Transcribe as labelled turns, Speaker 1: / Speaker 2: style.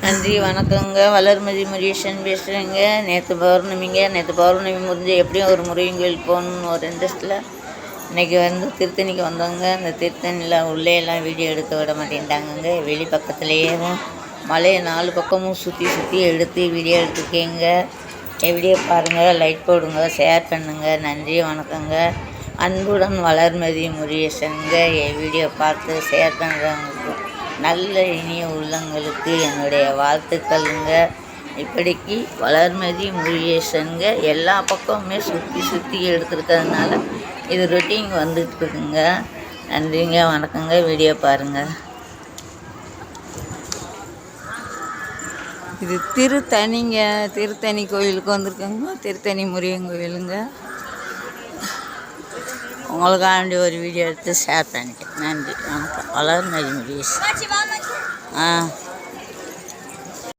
Speaker 1: நன்றி வணக்கங்க. வளர்மதி முருகேசன் பேசுகிறேங்க. நேற்று பௌர்ணமி முடிஞ்சு எப்படியும் ஒரு முருகன் கோயில் போகணுன்னு ஒரு இன்ட்ரெஸ்ட்டில் இன்றைக்கி திருத்தணிக்கு வந்தவங்க. அந்த திருத்தணியில் உள்ளே எல்லாம் வீடியோ எடுக்க விட மாட்டேன்ட்டாங்கங்க. வெளி பக்கத்துலேயும் மலையை 4 பக்கமும் சுற்றி எடுத்து வீடியோ எடுத்துக்கேங்க. வீடியோ பாருங்கள், லைக் போடுங்க, ஷேர் பண்ணுங்கள். நன்றி வணக்கங்க. அன்புடன் வளர்மதி முருகேசனுங்க. என் வீடியோ பார்த்து ஷேர் பண்ணுறவங்களுக்கு நல்ல இனிய உள்ளங்களுக்கு என்னுடைய வாழ்த்துக்களுங்க. இப்படிக்கு வளர்மதி முருகேசனுங்க. எல்லா பக்கமுமே சுற்றி எடுத்துருக்கிறதுனால இது ரொட்டீன் வந்துட்டுருக்குங்க. நன்றிங்க வணக்கங்க. வீடியோ பாருங்கள். இது திருத்தணி கோயிலுக்கு வந்திருக்கோங்க. திருத்தணி முருகன் கோயிலுங்க. உங்களுக்காக வேண்டிய ஒரு வீடியோ எடுத்து ஷேர் பண்ணிக்கிறேன். நன்றி வணக்கம். வளர்மதி முருகேசன்.